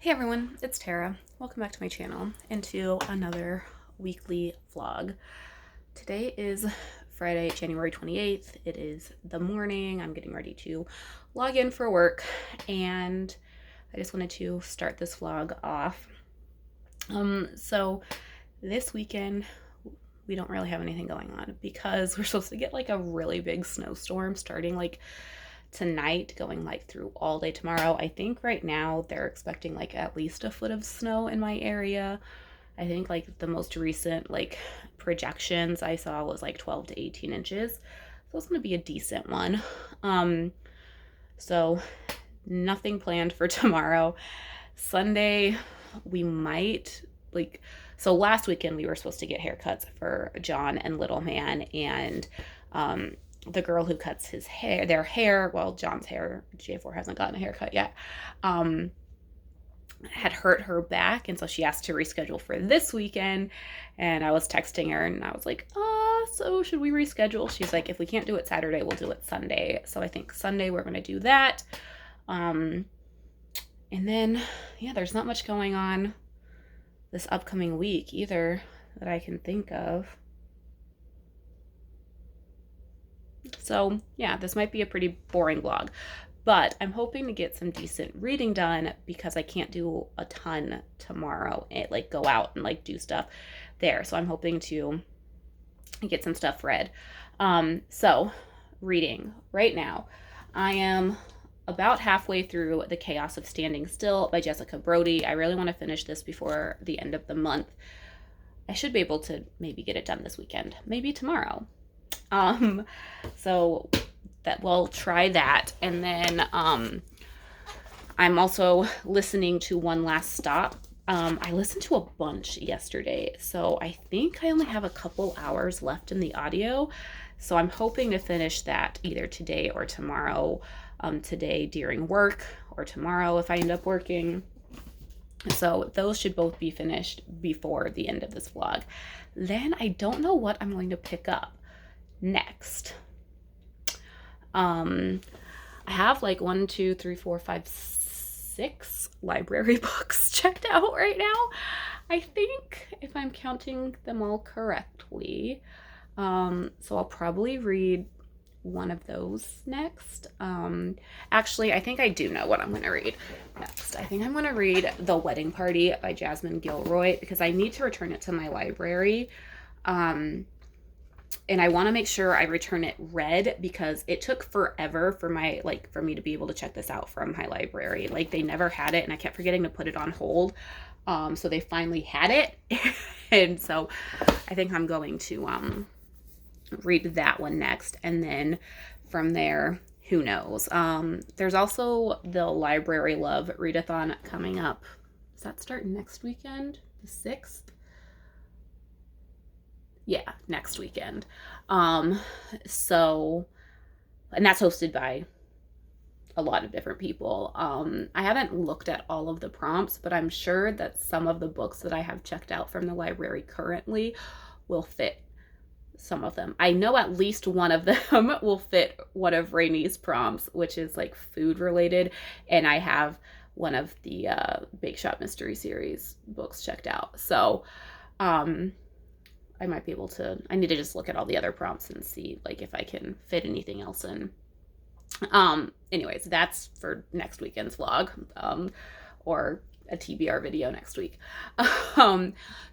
Hey everyone, it's Tara. Welcome back to my channel and to another weekly vlog. Today is Friday, January 28th. It is the morning. I'm getting ready to log in for work and I just wanted to start this vlog off. So this weekend we don't really have anything going on because we're supposed to get like a really big snowstorm starting like tonight, going like through all day tomorrow. I think right now they're expecting like at least a foot of snow in my area. I think like the most recent like projections I saw was like 12 to 18 inches. So it's going to be a decent one. So nothing planned for tomorrow. Sunday, we might so last weekend we were supposed to get haircuts for John and Little Man, and the girl who cuts their hair, well, John's hair, J4 hasn't gotten a haircut yet, had hurt her back, and so she asked to reschedule for this weekend. And I was texting her and I was like, so should we reschedule? She's like, if we can't do it Saturday, we'll do it Sunday. So I think Sunday we're going to do that. And then, yeah, there's not much going on this upcoming week either that I can think of. So yeah, this might be a pretty boring vlog, but I'm hoping to get some decent reading done because I can't do a ton tomorrow and like go out and like do stuff there. So I'm hoping to get some stuff read. So reading right now, I am about halfway through The Chaos of Standing Still by Jessica Brody. I really want to finish this before the end of the month. I should be able to maybe get it done this weekend, maybe tomorrow. So that we'll try that. And then I'm also listening to One Last Stop. I listened to a bunch yesterday, so I think I only have a couple hours left in the audio. So I'm hoping to finish that either today or tomorrow. Today during work or tomorrow if I end up working. So those should both be finished before the end of this vlog. Then I don't know what I'm going to pick up next. I have like 1, 2, 3, 4, 5, 6 library books checked out right now, I think, if I'm counting them all correctly. So I'll probably read one of those next. Actually, I think I do know what I'm going to read next. I think I'm going to read The Wedding Party by Jasmine Gilroy because I need to return it to my library. And I want to make sure I return it read because it took forever for me to be able to check this out from my library. Like they never had it and I kept forgetting to put it on hold. So they finally had it. And so I think I'm going to read that one next, and then from there, who knows. There's also the Library Love Readathon coming up. Does that start next weekend, the 6th? Yeah, next weekend. So, and that's hosted by a lot of different people. I haven't looked at all of the prompts, but I'm sure that some of the books that I have checked out from the library currently will fit some of them. I know at least one of them will fit one of Rainey's prompts, which is like food related, and I have one of the Bake Shop Mystery Series books checked out. So I might be able to, I need to just look at all the other prompts and see like if I can fit anything else in. Anyways, that's for next weekend's vlog, or a TBR video next week.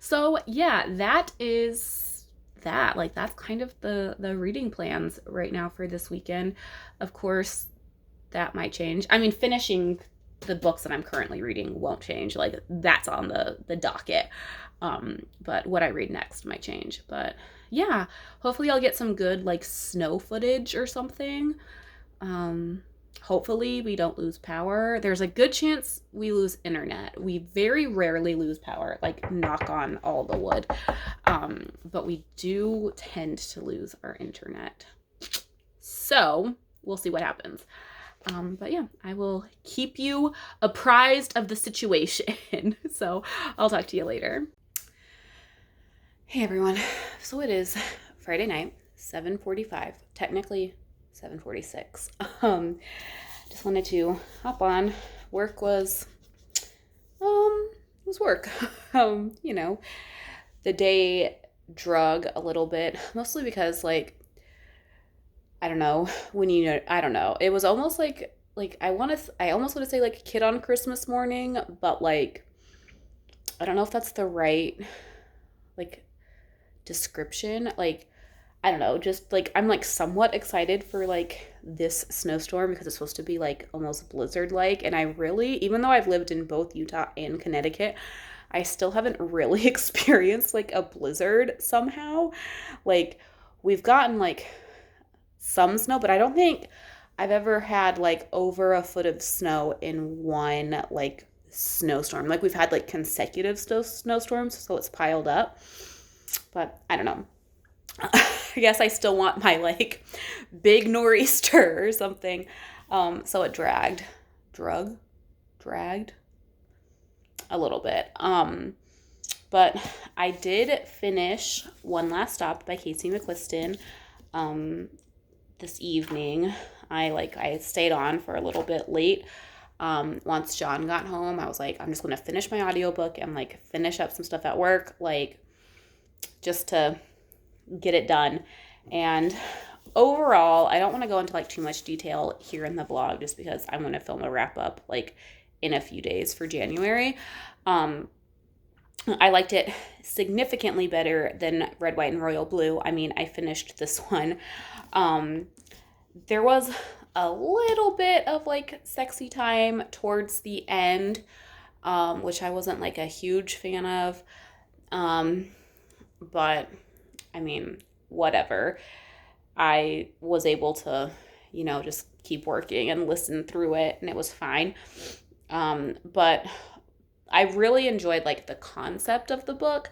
So yeah, that is that. Like that's kind of the reading plans right now for this weekend. Of course, that might change. I mean, finishing the books that I'm currently reading won't change. Like that's on the docket. But what I read next might change. But yeah, hopefully I'll get some good like snow footage or something. Hopefully we don't lose power. There's a good chance we lose internet. We very rarely lose power, like knock on all the wood. But we do tend to lose our internet. So we'll see what happens. But yeah, I will keep you apprised of the situation. So I'll talk to you later. Hey everyone. So it is Friday night, 7:45, technically 7:46. Just wanted to hop on. Work was was work. You know, the day drug a little bit, mostly because like, I don't know, I don't know. It was almost like I almost want to say like kid on Christmas morning, but like, I don't know if that's the right like description. Like, I don't know, just like I'm like somewhat excited for like this snowstorm because it's supposed to be like almost blizzard like. And I really, even though I've lived in both Utah and Connecticut, I still haven't really experienced like a blizzard somehow. Like, we've gotten like some snow, but I don't think I've ever had like over a foot of snow in one like snowstorm. Like, we've had like consecutive snowstorms, so it's piled up. But I don't know. I guess I still want my like big nor'easter or something. So it dragged a little bit. But I did finish One Last Stop by Casey McQuiston this evening. I stayed on for a little bit late. Once John got home, I was like, I'm just going to finish my audiobook and like finish up some stuff at work, like just to get it done. And overall, I don't want to go into like too much detail here in the blog just because I'm going to film a wrap up like in a few days for January. I liked it significantly better than Red, White, and Royal Blue. I mean, I finished this one. There was a little bit of like sexy time towards the end, which I wasn't like a huge fan of. But I mean, whatever. I was able to, just keep working and listen through it, and it was fine. But I really enjoyed like the concept of the book.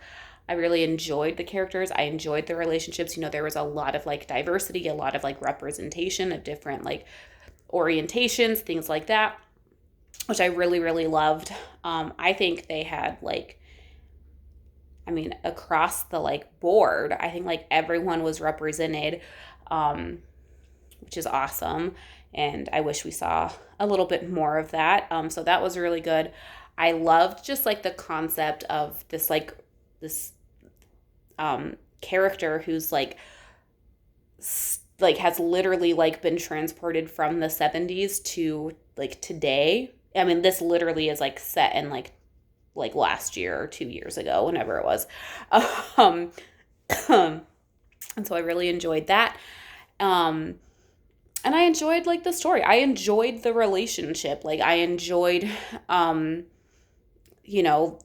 I really enjoyed the characters. I enjoyed the relationships. There was a lot of like diversity, a lot of like representation of different like orientations, things like that, which I really, really loved. I think they had like, across the like board, I think like everyone was represented, which is awesome. And I wish we saw a little bit more of that. So that was really good. I loved just like the concept of this character who's like has literally like been transported from the 70s to like today. This literally is like set in like last year or 2 years ago, whenever it was. And so I really enjoyed that. And I enjoyed like the story. I enjoyed the relationship. Like, I enjoyed,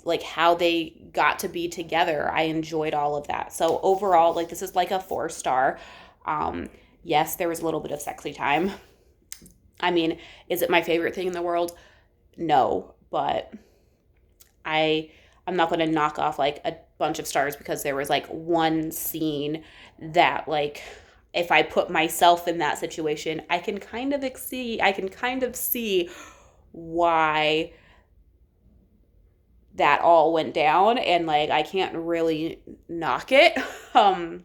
like how they got to be together. I enjoyed all of that. So overall, like, this is like a 4-star. Yes, there was a little bit of sexy time. Is it my favorite thing in the world? No, but I'm not going to knock off like a bunch of stars because there was like one scene that like, if I put myself in that situation, I can kind of see why that all went down, and like I can't really knock it. I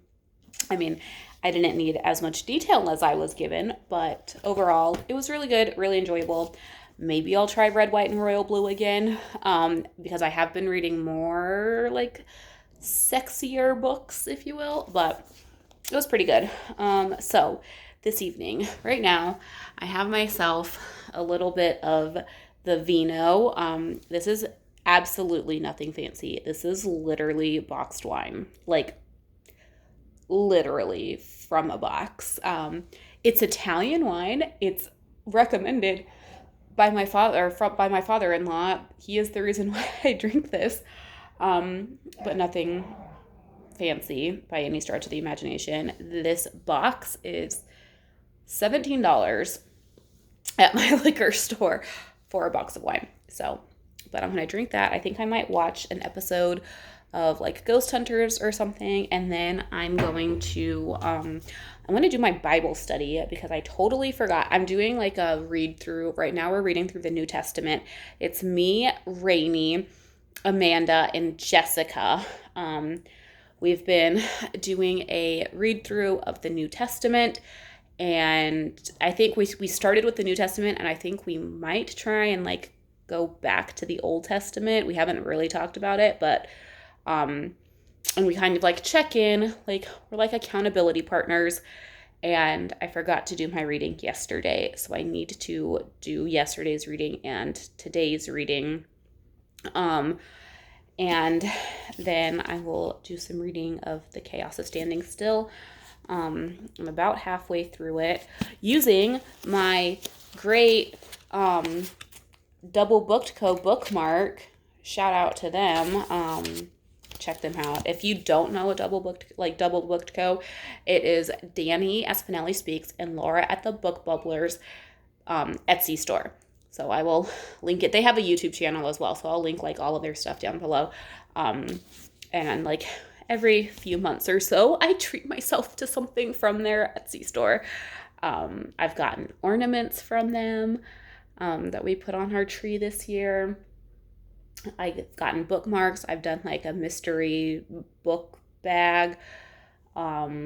didn't need as much detail as I was given, but overall it was really good, really enjoyable. Maybe I'll try Red, White, and Royal Blue again, because I have been reading more like sexier books, if you will, but it was pretty good. So this evening, right now, I have myself a little bit of the vino. This is absolutely nothing fancy. This is literally boxed wine, like literally from a box. It's Italian wine. It's recommended by my father-in-law. He is the reason why I drink this, but nothing fancy by any stretch of the imagination. This box is $17 at my liquor store for a box of wine. So, but I'm going to drink that. I think I might watch an episode of like Ghost Hunters or something, and then I'm going to do my Bible study because I totally forgot. I'm doing like a read through. Right now we're reading through the New Testament. It's me, Rainey, Amanda, and Jessica. We've been doing a read through of the New Testament, and I think we started with the New Testament, and I think we might try and like go back to the Old Testament. We haven't really talked about it, but and we kind of like check in, like we're like accountability partners. And I forgot to do my reading yesterday, so I need to do yesterday's reading and today's reading. And then I will do some reading of The Chaos of Standing Still. I'm about halfway through it using my great Double Booked Co. bookmark. Shout out to them. Check them out. If you don't know what Double Booked Co., it is Danny Espinelli Speaks and Laura at the Book Bubblers Etsy store. So I will link it. They have a YouTube channel as well, so I'll link like all of their stuff down below. And like every few months or so, I treat myself to something from their Etsy store. I've gotten ornaments from them that we put on our tree this year. I've gotten bookmarks. I've done like a mystery book bag. But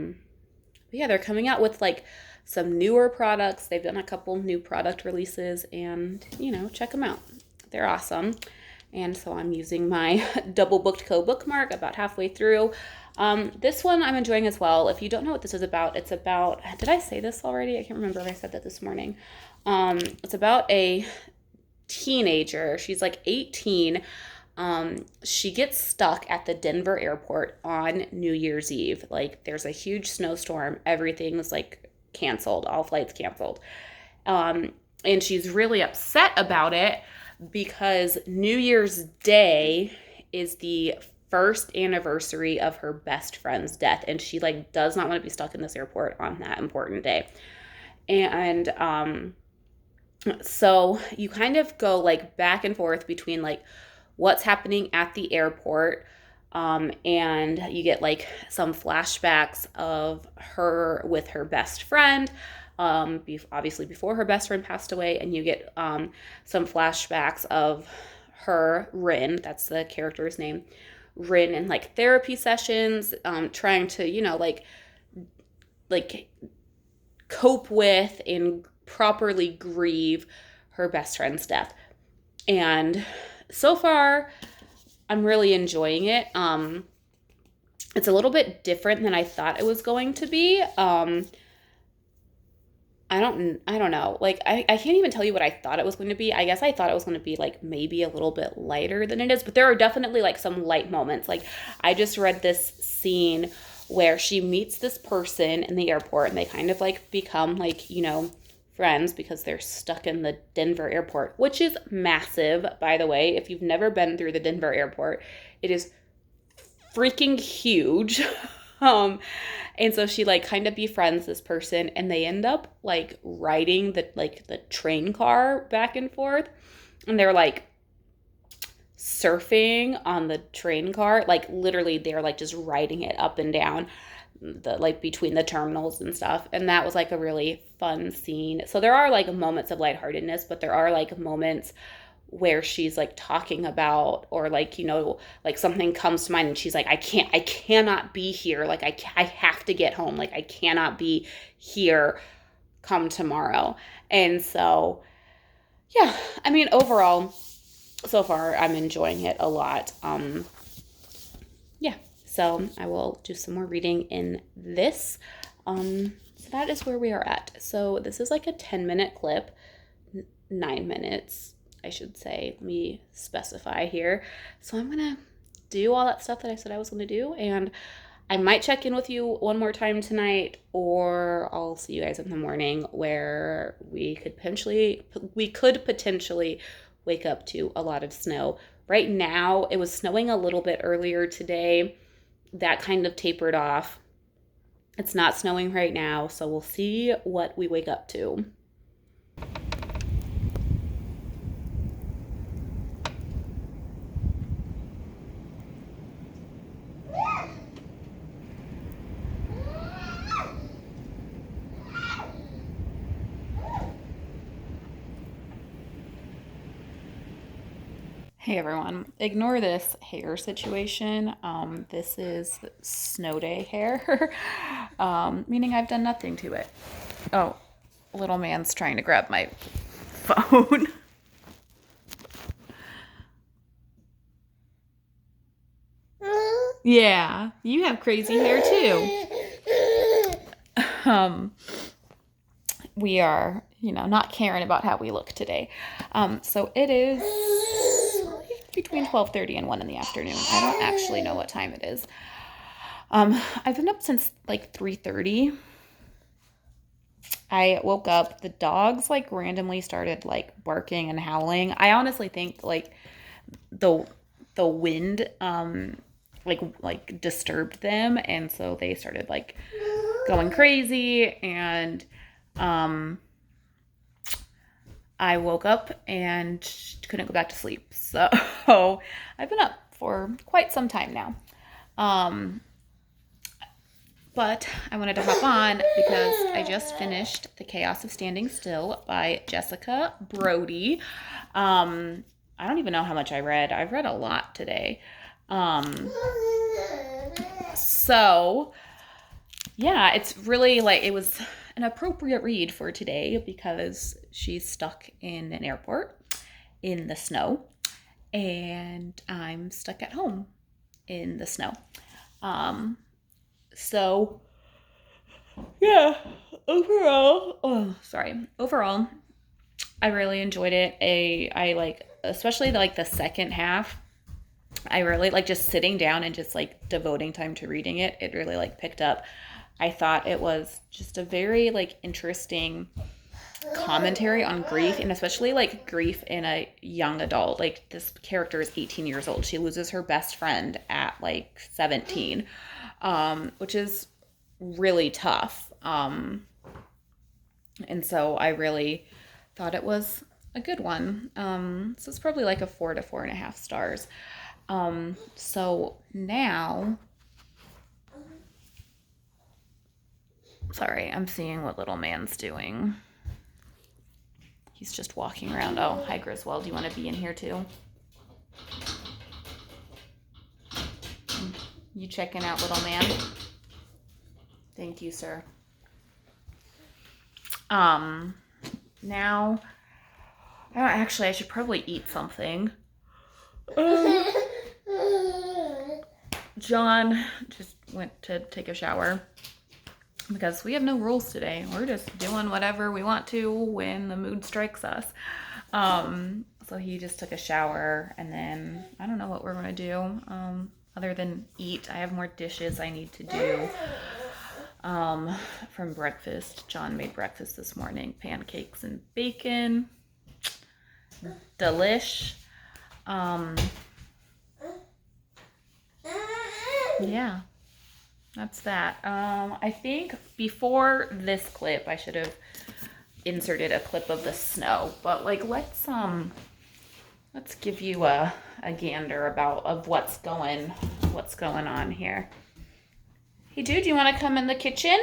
yeah, they're coming out with like some newer products. They've done a couple new product releases, and check them out. They're awesome. And so I'm using my Double Booked Co. bookmark about halfway through. This one I'm enjoying as well. If you don't know what this is about, it's about, did I say this already? I can't remember if I said that this morning. It's about a teenager. She's like 18. She gets stuck at the Denver airport on New Year's Eve. Like there's a huge snowstorm. Everything was like canceled. All flights canceled. And she's really upset about it because New Year's Day is the first anniversary of her best friend's death. And she like does not want to be stuck in this airport on that important day. And, so you kind of go like back and forth between like what's happening at the airport, and you get like some flashbacks of her with her best friend, obviously before her best friend passed away, and you get some flashbacks of her, Rin, that's the character's name, Rin, in like therapy sessions, trying to like cope with and properly grieve her best friend's death. And so far I'm really enjoying it. It's a little bit different than I thought it was going to be. I don't know. Like I can't even tell you what I thought it was going to be. I guess I thought it was going to be like maybe a little bit lighter than it is, but there are definitely like some light moments. Like I just read this scene where she meets this person in the airport and they kind of like become like, friends because they're stuck in the Denver airport, which is massive, by the way. If you've never been through the Denver airport, it is freaking huge. And so she like kind of befriends this person, and they end up like riding the train car back and forth, and they're like surfing on the train car, like literally they're like just riding it up and down the like between the terminals and stuff. And that was like a really fun scene. So there are like moments of lightheartedness, but there are like moments where she's like talking about, or like, like something comes to mind and she's like, I cannot be here. Like I have to get home. Like I cannot be here come tomorrow. And so, yeah, I mean, overall, so far I'm enjoying it a lot. Yeah. So I will do some more reading in this. So that is where we are at. So this is like a 10-minute clip, 9 minutes, I should say. Let me specify here. So I'm going to do all that stuff that I said I was going to do. And I might check in with you one more time tonight, or I'll see you guys in the morning, where we could potentially wake up to a lot of snow. Right now, it was snowing a little bit earlier today. That kind of tapered off. It's not snowing right now, so we'll see what we wake up to. Hey everyone, ignore this hair situation. This is snow day hair, meaning I've done nothing to it. Oh, little man's trying to grab my phone. Yeah, you have crazy hair too. We are, not caring about how we look today. So it is between 12:30 and 1 in the afternoon. I don't actually know what time it is. I've been up since like 3:30. I woke up, the dogs like randomly started like barking and howling. I honestly think like the wind like disturbed them, and so they started like going crazy, and I woke up and couldn't go back to sleep. So I've been up for quite some time now. But I wanted to hop on because I just finished The Chaos of Standing Still by Jessica Brody. I don't even know how much I read. I've read a lot today. So yeah, it's really like, it was an appropriate read for today because she's stuck in an airport in the snow, and I'm stuck at home in the snow. So yeah, overall, I really enjoyed it. I like, especially like the second half. I really like just sitting down and just like devoting time to reading it. It really like picked up. I thought it was just a very like interesting commentary on grief, and especially like grief in a young adult. Like, this character is 18 years old. She loses her best friend at like 17, which is really tough. And so I really thought it was a good one. So it's probably like a 4 to 4.5 stars. So now, sorry, I'm seeing what little man's doing. He's just walking around. Oh, hi Griswold, do you want to be in here too? You checking out little man? Thank you, sir. Now, actually, I should probably eat something. John just went to take a shower because we have no rules today. We're just doing whatever we want to when the mood strikes us. So he just took a shower, and then I don't know what we're going to do other than eat. I have more dishes I need to do from breakfast. John made breakfast this morning, pancakes and bacon. Delish. Yeah, that's that. I think before this clip, I should have inserted a clip of the snow, but like, let's give you a gander of what's going on here. Hey dude, do you want to come in the kitchen?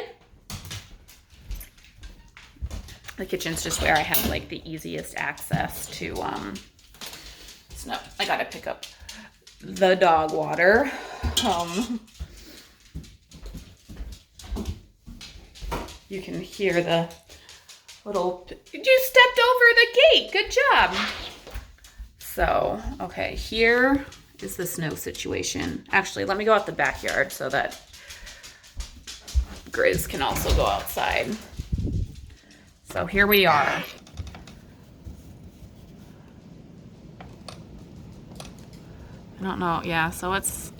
The kitchen's just where I have like the easiest access to snow. I gotta pick up the dog water. You can hear the little, you stepped over the gate. Good job. So, okay, here is the snow situation. Actually, let me go out the backyard so that Grizz can also go outside. So here we are. I don't know. Yeah, so it's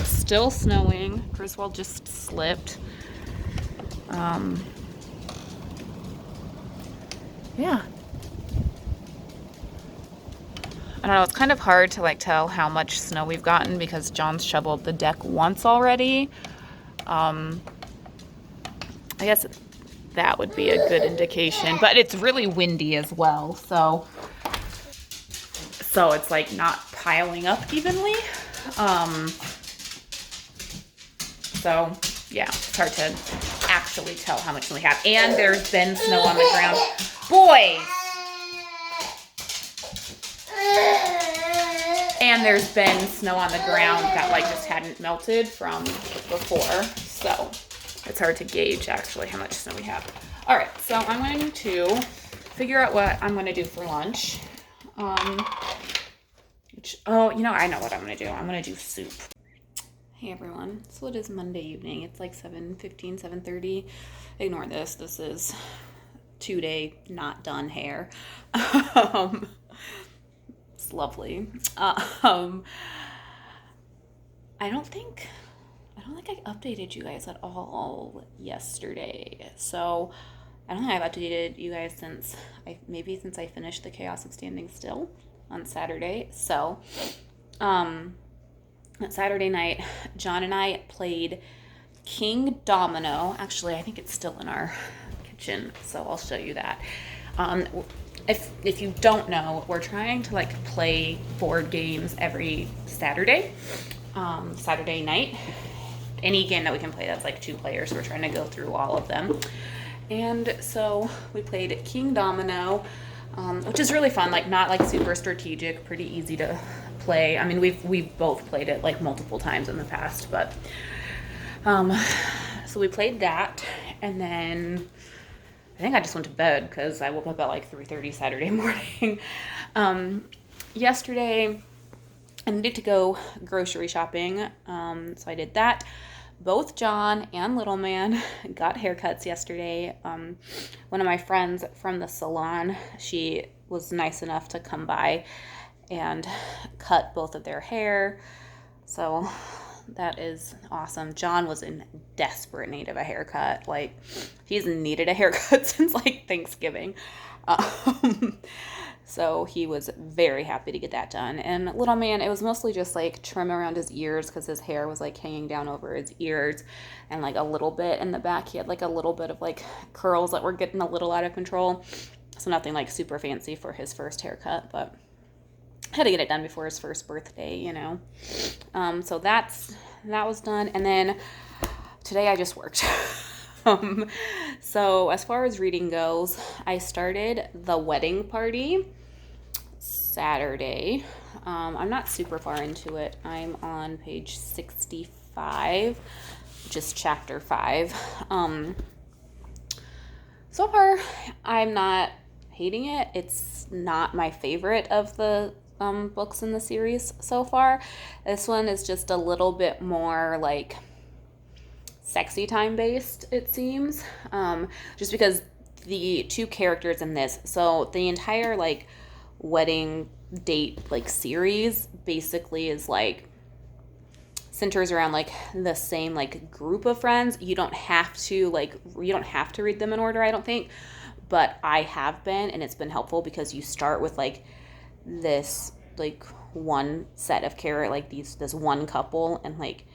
still snowing. Griswold just slipped. Yeah. I don't know, it's kind of hard to like tell how much snow we've gotten because John's shoveled the deck once already. I guess that would be a good indication, but it's really windy as well, so it's like not piling up evenly. So yeah, it's hard to actually tell how much we have. And there's been snow on the ground. Boys! And there's been snow on the ground that like just hadn't melted from before. So it's hard to gauge actually how much snow we have. All right, so I'm going to figure out what I'm going to do for lunch. I know what I'm going to do. I'm going to do soup. Hey everyone. So it is Monday evening. It's like 7:15, 7:30. Ignore this. This is 2-day not done hair. Um, it's lovely. I don't think I updated you guys at all yesterday. So I don't think I've updated you guys since I finished the Chaos of Standing Still on Saturday. So that Saturday night, John and I played King Domino. Actually, I think it's still in our kitchen, so I'll show you that. If you don't know, we're trying to like play board games every Saturday, Saturday night. Any game that we can play that's like 2 players, we're trying to go through all of them. And so we played King Domino, which is really fun, like not like super strategic, pretty easy to play. I mean, we've both played it like multiple times in the past, but so we played that, and then I think I just went to bed because I woke up at like 3:30 Saturday morning. Yesterday I needed to go grocery shopping, so I did that. Both John and Little Man got haircuts yesterday. One of my friends from the salon, she was nice enough to come by and cut both of their hair. So that is awesome. John was in desperate need of a haircut. Like, he's needed a haircut since like Thanksgiving. So he was very happy to get that done. And Little Man, it was mostly just like trim around his ears because his hair was like hanging down over his ears, and like a little bit in the back. He had like a little bit of like curls that were getting a little out of control. So nothing like super fancy for his first haircut, but had to get it done before his first birthday, you know. So that was done. And then today I just worked. So as far as reading goes, I started The Wedding Party Saturday. I'm not super far into it. I'm on page 65, which is chapter 5. So far, I'm not hating it. It's not my favorite of the books in the series so far. This one is just a little bit more like sexy time based, it seems, just because the 2 characters in this, so the entire like wedding date like series basically is like centers around like the same like group of friends. You don't have to read them in order, I don't think, but I have been, and it's been helpful because you start with like this like one set of this one couple, and like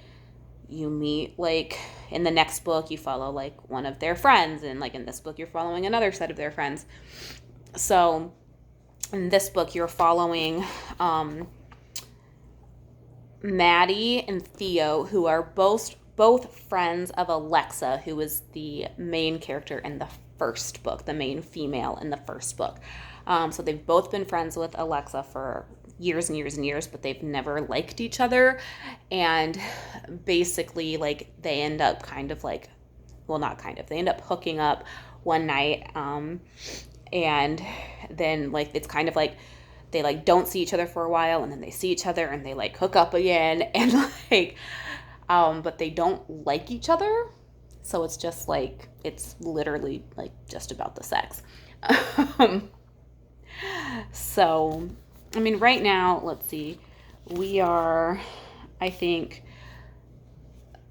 you meet like in the next book you follow like one of their friends, and like in this book you're following another set of their friends. So in this book you're following Maddie and Theo, who are both friends of Alexa, who is the main character in the first book, the main female in the first book. So they've both been friends with Alexa for years and years and years, but they've never liked each other. And basically, like, they end up they end up hooking up one night. And then, like, it's kind of like they, like, don't see each other for a while, and then they see each other, and they, like, hook up again. And, like, but they don't like each other. So it's just, like, it's literally, like, just about the sex. So, I mean, right now, let's see, we are, I think,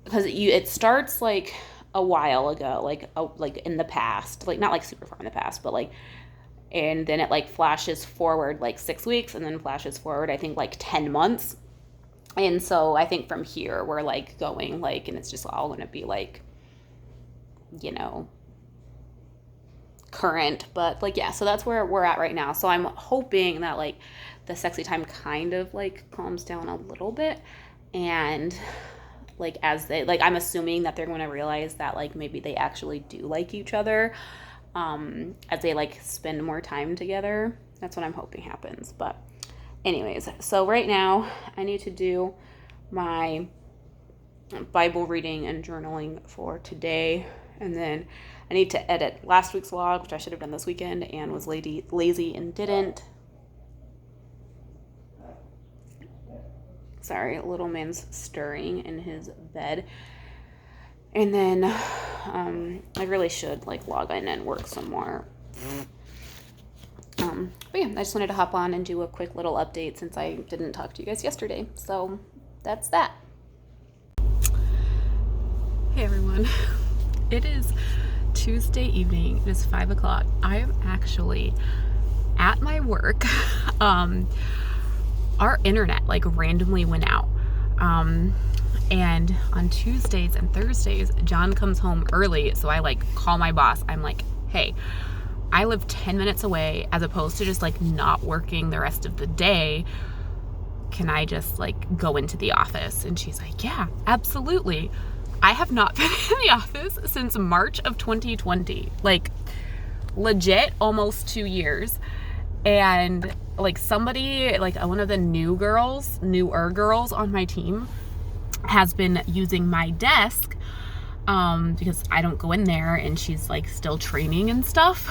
because it starts like a while ago, like in the past, like not like super far in the past, but like, and then it like flashes forward like 6 weeks, and then flashes forward, I think, like 10 months. And so I think from here we're like going like, and it's just all going to be like, you know, current, but like, yeah, so that's where we're at right now. So I'm hoping that like the sexy time kind of like calms down a little bit, and like as they like, I'm assuming that they're going to realize that like maybe they actually do like each other as they like spend more time together. That's what I'm hoping happens. But anyways, so right now I need to do my Bible reading and journaling for today, and then I need to edit last week's vlog, which I should have done this weekend and was lazy and didn't. Sorry, little man's stirring in his bed. And then I really should like log in and work some more. But yeah, I just wanted to hop on and do a quick little update since I didn't talk to you guys yesterday. So that's that. Hey everyone. It is Tuesday evening. It is 5 o'clock. I am actually at my work. Our internet like randomly went out. And on Tuesdays and Thursdays, John comes home early. So I like call my boss. I'm like, hey, I live 10 minutes away, as opposed to just like not working the rest of the day. Can I just like go into the office? And she's like, yeah, absolutely. I have not been in the office since March of 2020, like legit almost 2 years. And like somebody, like one of the newer girls on my team has been using my desk because I don't go in there, and she's like still training and stuff.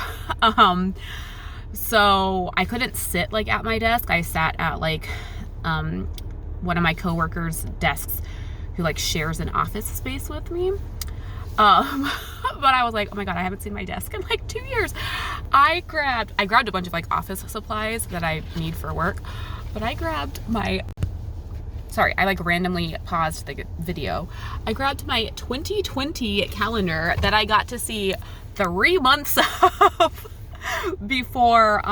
So I couldn't sit like at my desk. I sat at like one of my coworkers' desks who like shares an office space with me. But I was like, oh my God, I haven't seen my desk in like 2 years. I grabbed a bunch of like office supplies that I need for work, but I grabbed I like randomly paused the video. I grabbed my 2020 calendar that I got to see 3 months of before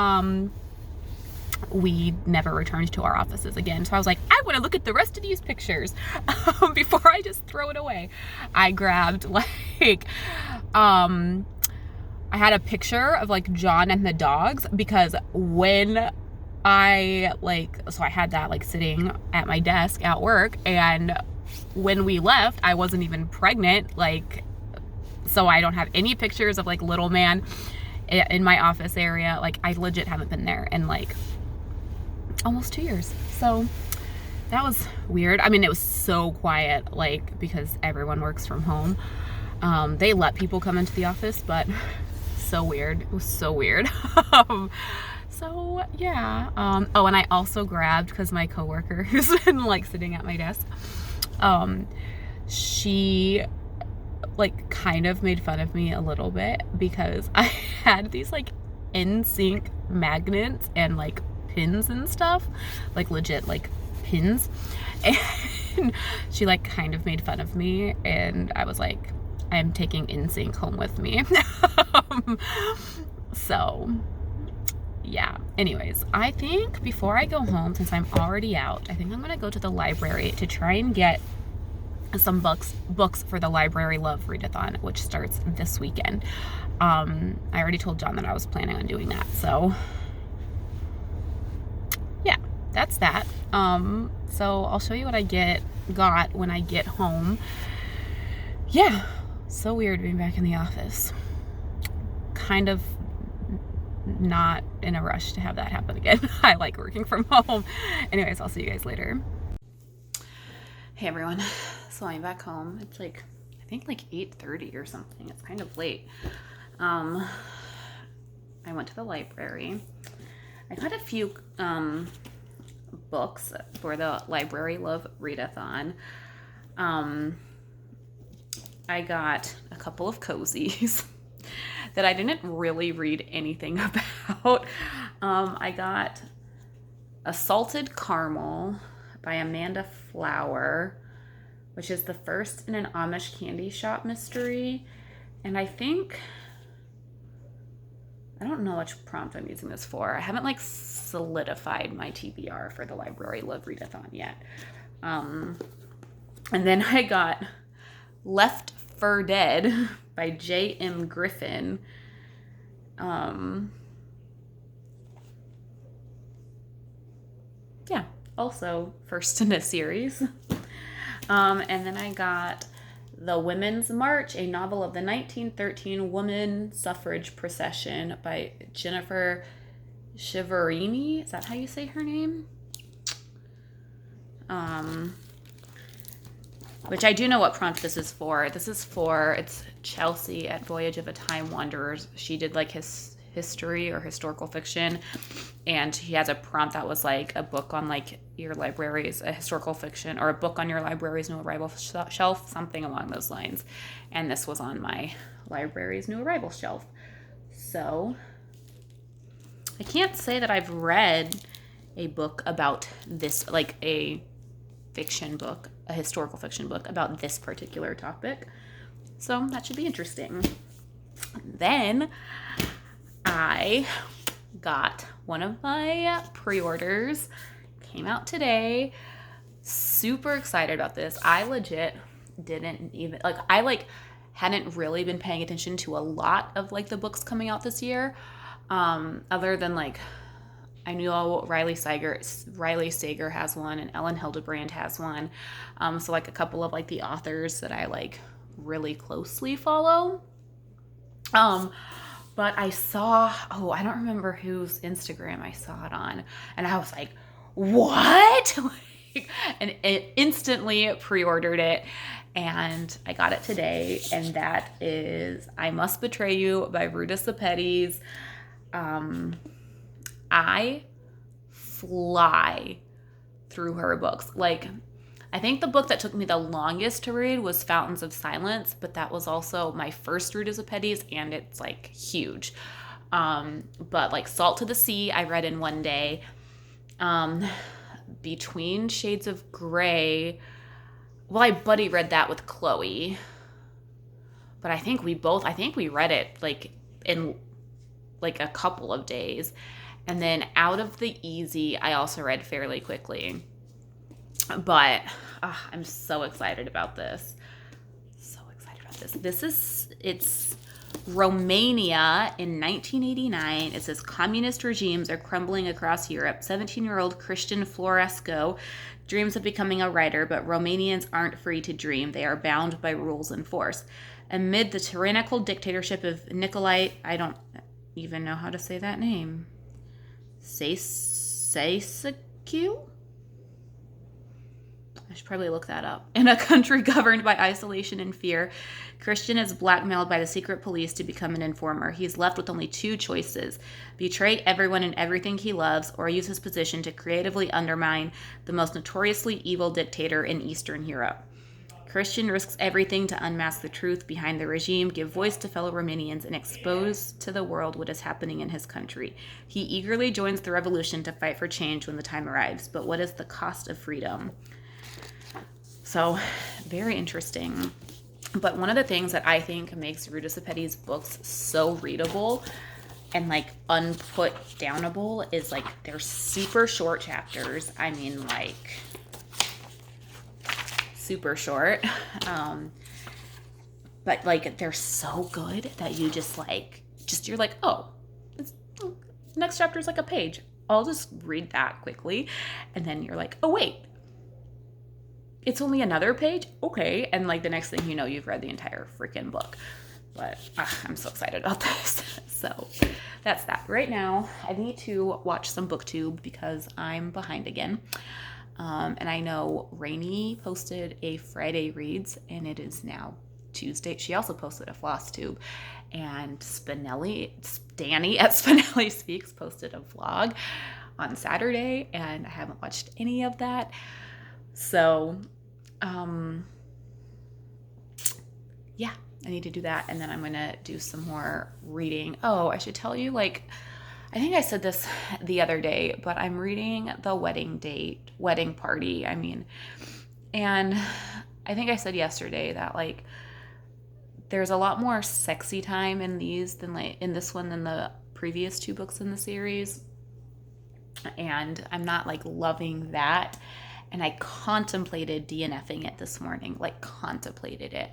we never returned to our offices again. So I was like, I want to look at the rest of these pictures before I just throw it away. I grabbed like, I had a picture of like John and the dogs, because when I had that like sitting at my desk at work, and when we left, I wasn't even pregnant, like, so I don't have any pictures of like little man in my office area. Like I legit haven't been there in like almost 2 years. So that was weird. I mean, it was so quiet, like, because everyone works from home. They let people come into the office, but so weird. It was so weird. So yeah. Oh, and I also grabbed, because my coworker who's been like sitting at my desk, she like kind of made fun of me a little bit because I had these like NSYNC magnets and like pins and stuff, like legit like pins, and she like kind of made fun of me, and I was like, I'm taking NSYNC home with me. So yeah, anyways, I think before I go home, since I'm already out, I think I'm gonna go to the library to try and get some books for the Library Love Readathon, which starts this weekend. I already told John that I was planning on doing that, so yeah, that's that. So I'll show you what I got when I get home. Yeah, so weird being back in the office. Kind of not in a rush to have that happen again. I like working from home. Anyways, I'll see you guys later. Hey everyone. So I'm back home. It's like, I think like 8:30 or something. It's kind of late. I went to the library. I got a few books for the Library Love Readathon. I got a couple of cozies that I didn't really read anything about. I got a Salted Caramel by Amanda Flower, which is the first in an Amish candy shop mystery. And I don't know which prompt I'm using this for. I haven't like solidified my TBR for the Library Love Readathon yet. And then I got Left for Dead by J.M. Griffin. Yeah, also first in a series. And then I got The Women's March, a novel of the 1913 woman suffrage procession by Jennifer Shiverini. Is that how you say her name? Which I do know what prompt this is for. It's Chelsea at Voyage of a Time Wanderer. She did like history or historical fiction, and he has a prompt that was like a book on like your library's a historical fiction, or a book on your library's new arrival shelf, something along those lines. And this was on my library's new arrival shelf. So I can't say that I've read a book about this, like a fiction book, a historical fiction book about this particular topic. So that should be interesting. Then I got one of my pre-orders, came out today. Super excited about this. I legit didn't even, like, I hadn't really been paying attention to a lot of like the books coming out this year. Other than like, I knew Riley Sager has one, and Ellen Hildebrand has one. So like a couple of like the authors that I like really closely follow. But I saw, I don't remember whose Instagram I saw it on, and I was like, what? And it instantly pre-ordered it, and I got it today, and that is I Must Betray You by Ruta Sepetys. I fly through her books. Like, I think the book that took me the longest to read was Fountains of Silence, but that was also my first Ruta Sepetys, and it's like huge. But like Salt to the Sea, I read in one day. Between Shades of Grey, well, I buddy read that with Chloe, but I think we read it like in like a couple of days. And then Out of the Easy, I also read fairly quickly. But I'm so excited about this. It's Romania in 1989. It says communist regimes are crumbling across Europe. 17-year-old Christian Florescu dreams of becoming a writer, but Romanians aren't free to dream. They are bound by rules and force. Amid the tyrannical dictatorship of Nicolae, I don't even know how to say that name, Ceausescu? I should probably look that up. In a country governed by isolation and fear, Christian is blackmailed by the secret police to become an informer. He's left with only two choices: betray everyone and everything he loves, or use his position to creatively undermine the most notoriously evil dictator in Eastern Europe. Christian risks everything to unmask the truth behind the regime, give voice to fellow Romanians, and expose to the world what is happening in his country. He eagerly joins the revolution to fight for change when the time arrives. But what is the cost of freedom? So, very interesting. But one of the things that I think makes Ruta Sepetys' books so readable and like unput downable is like they're super short chapters. I mean, like super short. But like they're so good that you you're like, next chapter is like a page. I'll just read that quickly. And then you're like, oh wait, it's only another page? Okay. And like the next thing you know, you've read the entire freaking book. But I'm so excited about this. So that's that. Right now, I need to watch some BookTube because I'm behind again. And I know Rainey posted a Friday Reads, and it is now Tuesday. She also posted a FlossTube. And Danny at Spinelli Speaks posted a vlog on Saturday, and I haven't watched any of that. So, yeah, I need to do that. And then I'm going to do some more reading. Oh, I should tell you, I think I said this the other day, but I'm reading The Wedding Party. And I think I said yesterday that there's a lot more sexy time in these in this one than the previous two books in the series. And I'm not loving that. And I contemplated DNFing it this morning, contemplated it.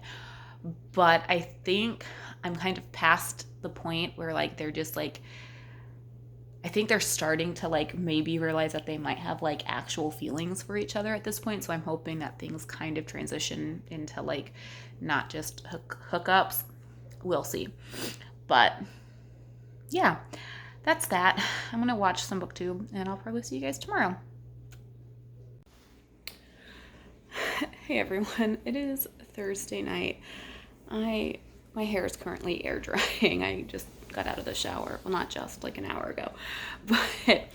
But I think I'm kind of past the point where they're just I think they're starting to maybe realize that they might have actual feelings for each other at this point. So I'm hoping that things kind of transition into not just hookups. We'll see. But yeah, that's that. I'm going to watch some BookTube, and I'll probably see you guys tomorrow. Hey everyone, it is Thursday night. My hair is currently air drying. I just got out of the shower. Well, not just, like an hour ago. But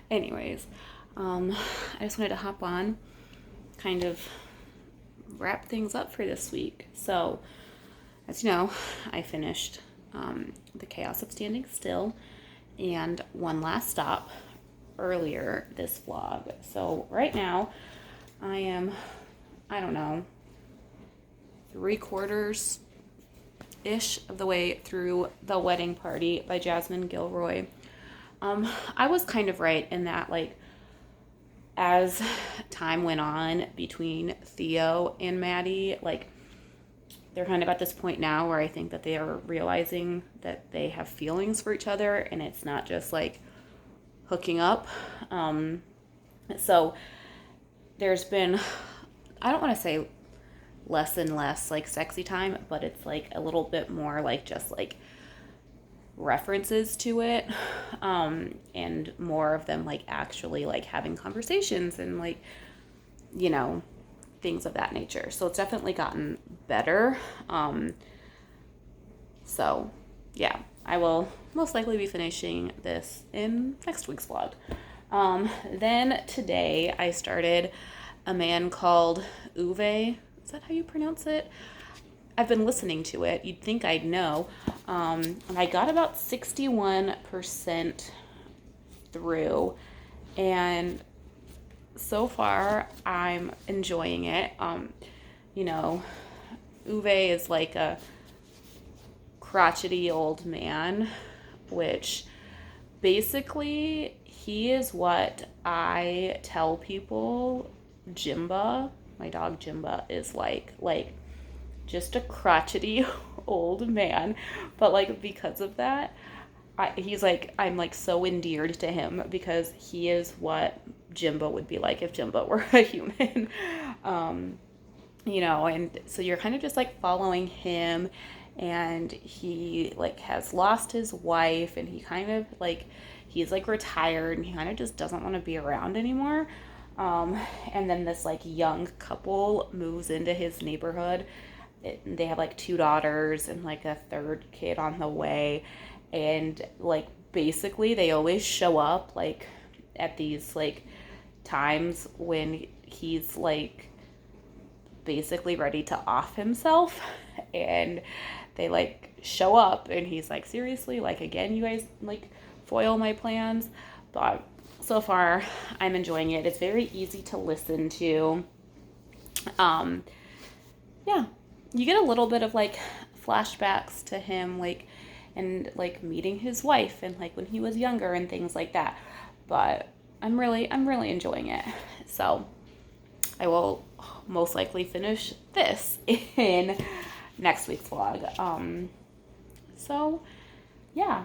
anyways, I just wanted to hop on, kind of wrap things up for this week. So, as you know, I finished The Chaos of Standing Still and One Last Stop earlier this vlog. So right now I am, I don't know, 3/4-ish of the way through The Wedding Party by Jasmine Gilroy. I was kind of right in that, like, as time went on between Theo and Maddie, like, they're kind of at this point now where I think that they are realizing that they have feelings for each other and it's not just like hooking up. So there's been, I don't want to say less and less like sexy time, but it's like a little bit more like just like references to it, and more of them like actually like having conversations and like, you know, things of that nature. So it's definitely gotten better. So yeah, I will most likely be finishing this in next week's vlog. Then today I started A Man Called Uwe. Is that how you pronounce it? I've been listening to it. You'd think I'd know. And I got about 61% through, and so far I'm enjoying it. You know, Uwe is like a crotchety old man, which basically he is what I tell people Jimba, my dog Jimba, is like just a crotchety old man. But like because of that, he's like, I'm like so endeared to him because he is what Jimba would be like if Jimba were a human. You know, and so you're kind of just like following him, and he like has lost his wife, and he kind of like, he's like retired, and he kind of just doesn't want to be around anymore. And then this like young couple moves into his neighborhood. They have like 2 daughters and like a 3rd kid on the way, and like basically they always show up like at these like times when he's like basically ready to off himself, and they like show up and he's like, seriously, like again, you guys like foil my plans. But so far I'm enjoying it. It's very easy to listen to. Yeah, you get a little bit of like flashbacks to him, like, and like meeting his wife and like when he was younger and things like that. But I'm really enjoying it. So I will most likely finish this in next week's vlog. So yeah,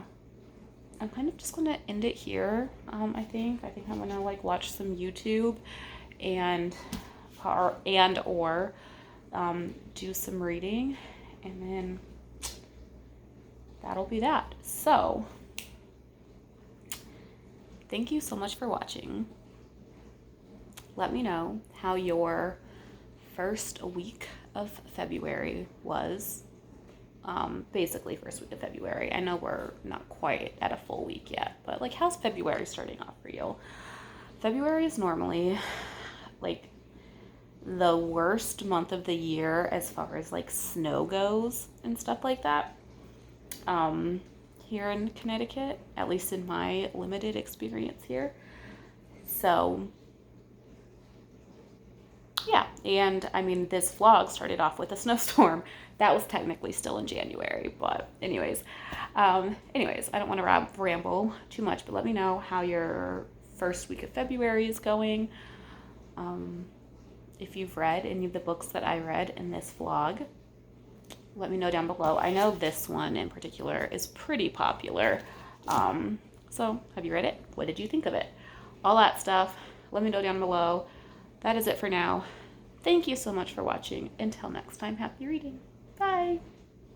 I'm kind of just gonna end it here. I think I'm gonna like watch some YouTube and or do some reading, and then that'll be that. So thank you so much for watching. Let me know how your first week of February was. Basically first week of February. I know we're not quite at a full week yet, but like, how's February starting off for you? February is normally like the worst month of the year as far as like snow goes and stuff like that. Here in Connecticut, at least in my limited experience here. So yeah, and I mean, this vlog started off with a snowstorm. That was technically still in January, but anyways, I don't want to ramble too much, but let me know how your first week of February is going. If you've read any of the books that I read in this vlog, let me know down below. I know this one in particular is pretty popular. So have you read it? What did you think of it? All that stuff. Let me know down below. That is it for now. Thank you so much for watching. Until next time, happy reading. Bye.